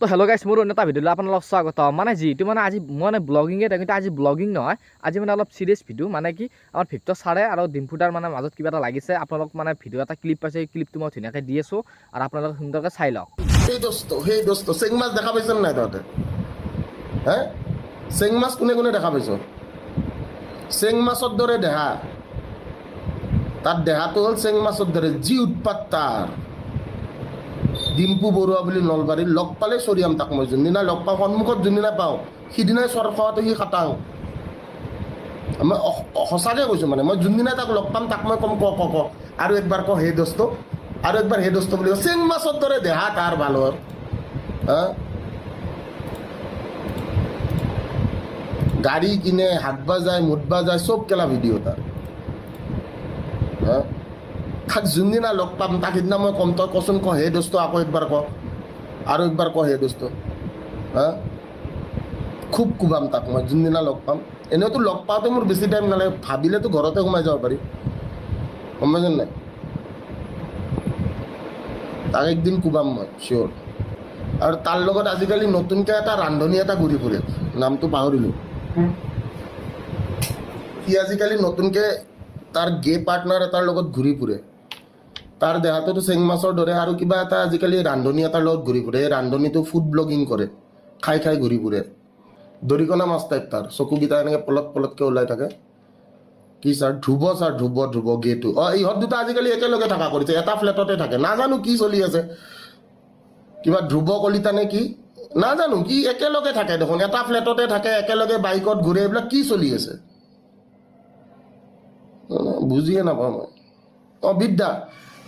তো হেল্ল' গাইছ মোৰ এটা ভিডিঅ'লৈ আপোনালোকক স্বাগত মানে যিটো মানে আজি মই ব্লগিঙে কিন্তু আজি ব্লগিং নহয় আজি মানে অলপ চিৰিয়াছ ভিডিঅ' মানে কি আমাৰ ভিক্টৰ ছাৰে আৰু ডিম্পুদাৰ মানে মাজত কিবা এটা লাগিছে আপোনালোক মানে ভিডিঅ' এটা ক্লিপ পাইছে এই ক্লিপটো মই ধুনীয়াকৈ দি আছোঁ আৰু আপোনালোকে সুন্দৰকৈ চাই লওক সেই দোস্ত চেং মাছ দেখা পাইছ নাই তহঁতে হে চেং মাছ কোনে কোনে দেখা পাইছ চেং মাছৰ দৰে দেহা তাত দেহাটো হ'ল চেং মাছৰ দৰে যি উৎপাত তাৰ ডিম্পু বৰুৱা বুলি নলবাৰীত লগ পালে চৰিয়াম তাক মই যোনদিনা লগ পাওঁ সন্মুখত যোনদিনা পাওঁ সিদিনাই চৰ খোৱাটো সি খাটাং মই সঁচাকৈ কৈছোঁ মানে মই যোনদিনাই তাক লগ পাম তাক মই ক'ম ক আৰু একবাৰ ক হে দোস্ত আৰু একবাৰ হে দোস্ত বুলি চেং মাছৰ দৰে দেহা তাৰ ভালৰ গাড়ী কিনে হাত বাজায় মুঠ বাজায় চব কেলা ভিডিঅ' তাৰ তাক যোনদিনা লগ পাম তাক সিদিনা মই ক'ম তই কচোন ক হে দোস্ত আকৌ একবাৰ ক আৰু একবাৰ ক হে দোস্ত খুব কোবাম তাক মই যোনদিনা লগ পাম এনেওতো লগ পাওঁতে মোৰ বেছি টাইম নালাগে ভাবিলেতো ঘৰতে সোমাই যাব পাৰি গম পাইছেনে নাই তাক একদিন কোবাম মই চিয়'ৰ আৰু তাৰ লগত আজিকালি নতুনকৈ এটা ৰান্ধনি এটা ঘূৰি ফুৰে নামটো পাহৰিলোঁ সি আজিকালি নতুনকৈ তাৰ গে পাৰ্টনাৰ এটাৰ লগত ঘূৰি ফুৰে তাৰ দেহাটোতো চেং মাছৰ দৰে আৰু কিবা এটা আজিকালি ৰান্ধনি এটাৰ লগত ঘূৰি ফুৰে এই ৰান্ধনিটো ফুড ব্লগিং কৰে খাই খাই ঘূৰি ফুৰে দৰিকণা মাছ টাইপ তাৰ চকুকেইটা এনেকৈ পলতকৈ ওলাই থাকে কি ছাৰ ধ্ৰুৱ গেটো ইহঁত দুটা আজিকালি একেলগে থকা কৰিছে এটা ফ্লেটতে থাকে নাজানো কি চলি আছে কিবা ধ্ৰুৱ কলিতা নে কি নাজানো কি একেলগে থাকে দেখোন এটা ফ্লেটতে থাকে একেলগে বাইকত ঘূৰে এইবিলাক কি চলি আছে বুজিয়ে নাপাওঁ মই বিদ্যা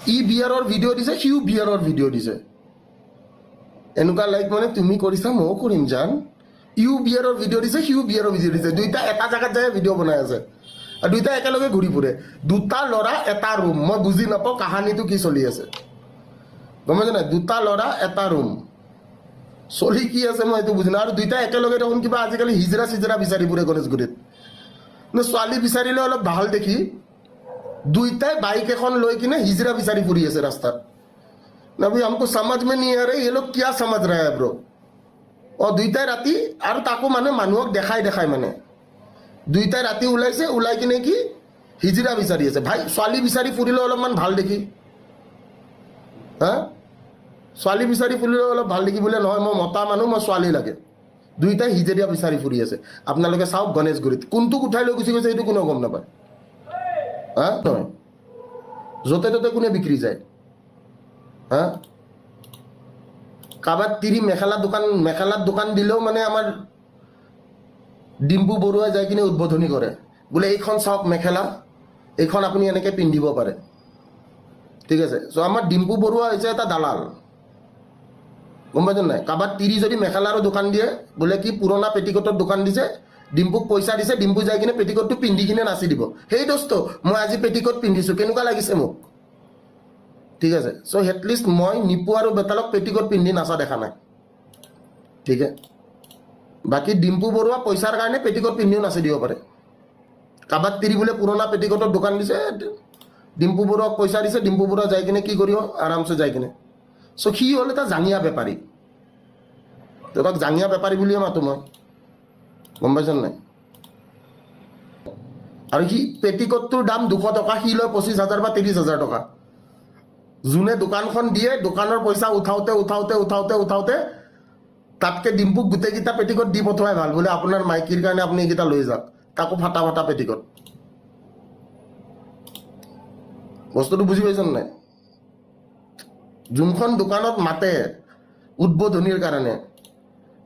ই বিয়াৰৰ ভিডিঅ' দিছে সিও বিয়াৰৰ ভিডিঅ' দিছে এনেকুৱা লাইক মানে তুমি কৰিছা ময়ো কৰিম জান ইও বিয়াৰৰ ভিডিঅ' দিছে সিও বিয়াৰৰ ভিডিঅ' দিছে দুইটা এটা জেগাত যায় ভিডিঅ' বনাই আছে আৰু দুইটা একেলগে ঘূৰি ফুৰে দুটা ল'ৰা এটা ৰুম মই বুজি নাপাওঁ কাহানীটো কি চলি আছে গম পাইছে নাই দুটা ল'ৰা এটা ৰুম চলি কি আছে মই এইটো বুজি নাপাওঁ আৰু দুইটা একেলগে দেখোন কিবা আজিকালি হিজৰা চিজৰা বিচাৰি ফুৰে গণেশগুৰিত ছোৱালী বিচাৰিলে অলপ ভাল দেখি দুইটাই বাইক এখন লৈ কিনে হিজৰা বিচাৰি ফুৰি আছে ৰাস্তাত না ভাই हमको समझ में नहीं आ रहा ये लोग क्या समझ रहा है ब्रो দুইটাই ৰাতি আৰু তাকো মানে মানুহক দেখাই মানে দুইটাই ৰাতি ওলাইছে ওলাই কিনে কি হিজৰা বিচাৰি আছে ভাই ছোৱালী বিচাৰি ফুৰিলে অলপমান ভাল দেখি ছোৱালী বিচাৰি ফুৰিলে অলপ ভাল দেখি বোলে নহয় মই মতা মানুহ মই ছোৱালী লাগে দুইটাই হিজৰিয়া বিচাৰি ফুৰি আছে আপোনালোকে চাওক গণেশগুৰিত কোনটোক উঠাই লৈ গুচি গৈছে এইটো কোনেও গম নাপায় নহয় য'তে ত'তে কোনে বিক্ৰী যায় কাৰোবাৰ তিৰি মেখেলাৰ দোকান দিলেও মানে আমাৰ ডিম্পু বৰুৱাই যাই কিনে উদ্বোধনী কৰে বোলে এইখন চাওক মেখেলা এইখন আপুনি এনেকৈ পিন্ধিব পাৰে ঠিক আছে চ' আমাৰ ডিম্পু বৰুৱা হৈছে এটা দালাল গম পাইছে নাই কাৰোবাৰ তিৰি যদি মেখেলাৰো দোকান দিয়ে বোলে কি পুৰণা পেটিকোটৰ দোকান দিছে ডিম্পুক পইচা দিছে ডিম্পু যাই কিনে পেটিকোটটো পিন্ধি কিনে নাচি দিব সেই দোস্ত মই আজি পেটিকোট পিন্ধিছোঁ কেনেকুৱা লাগিছে মোক ঠিক আছে চ' এটলিষ্ট মই নিপু আৰু বেতালক পেটিকোট পিন্ধি নাচা দেখা নাই ঠিক আছে বাকী ডিম্পু বৰুৱা পইচাৰ কাৰণে পেটিকোট পিন্ধিও নাচি দিব পাৰে কাৰোবাক তিৰি বোলে পুৰণা পেটিকোটৰ দোকান দিছে ডিম্পু বৰুৱাক পইচা দিছে ডিম্পু বৰুৱা যাই কিনে কি কৰিব আৰামছে যাই কিনে চ' সি হ'ল এটা জাঙিয়া বেপাৰী তাক জাঙিয়া বেপাৰী বুলিয়ে মাতো মই গম পাইছেনে নাই আৰু সি পেটিকোটটোৰ দাম 200 টকা সি লয় 25,000 বা 30,000 টকা যোনে দোকানখন দিয়ে দোকানৰ পইচা উঠাওতে তাতকৈ ডিম্পুক গোটেইকেইটা পেটিকোট দি পঠোৱাই ভাল বোলে আপোনাৰ মাইকীৰ কাৰণে আপুনি এইকেইটা লৈ যাওক তাকো ফাটা পেটিকোট বস্তুটো বুজি পাইছেনে নাই যোনখন দোকানত মাতে উদ্বোধনীৰ কাৰণে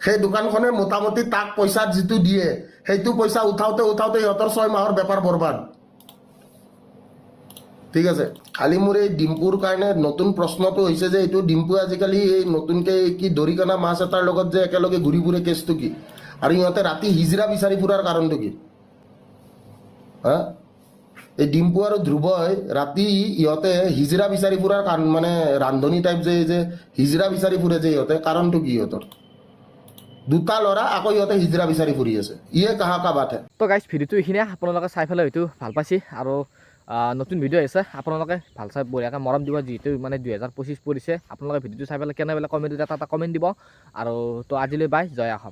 সেই দোকানখনে মোটামুটি তাক পইচা যিটো দিয়ে সেইটো পইচা উঠাওতে সিহঁতৰ 6 মাহৰ বেপাৰ বৰবাদ ঠিক আছে খালি মোৰ এই ডিম্পুৰ কাৰণে নতুন প্ৰশ্নটো হৈছে যে এইটো ডিম্পু আজিকালি এই নতুনকৈ কি দৰিকণা মাছ এটাৰ লগত যে একেলগে ঘূৰি ফুৰে কেছটো কি আৰু ইহঁতে ৰাতি হিজৰা বিচাৰি ফুৰাৰ কাৰণটো কি এই ডিম্পু আৰু ধ্ৰুৱই ৰাতি ইহঁতে হিজৰা বিচাৰি ফুৰাৰ কাৰণ মানে ৰান্ধনি টাইপ যে হিজৰা বিচাৰি ফুৰে যে ইহঁতে কাৰণটো কি ইহঁতৰ দুটা ল'ৰা আকৌ ইহঁতে হিজৰা বিচাৰি ফুৰি আছে ইয়ে কাহা কা বাত হে তো গাইছ ভিডিঅ'টো এইখিনিয়ে আপোনালোকে চাই পেলাই হয়তো ভাল পাইছে আৰু নতুন ভিডিঅ' আহিছে আপোনালোকে ভাল চাই বঢ়িয়াকৈ মৰম দিব যিহেতু মানে 2025 পৰিছে আপোনালোকে ভিডিঅ'টো চাই পেলাই কেনে পেলাই কমেণ্টত এটা কমেণ্ট দিব আৰু তো আজিলৈ বাই জয় অসম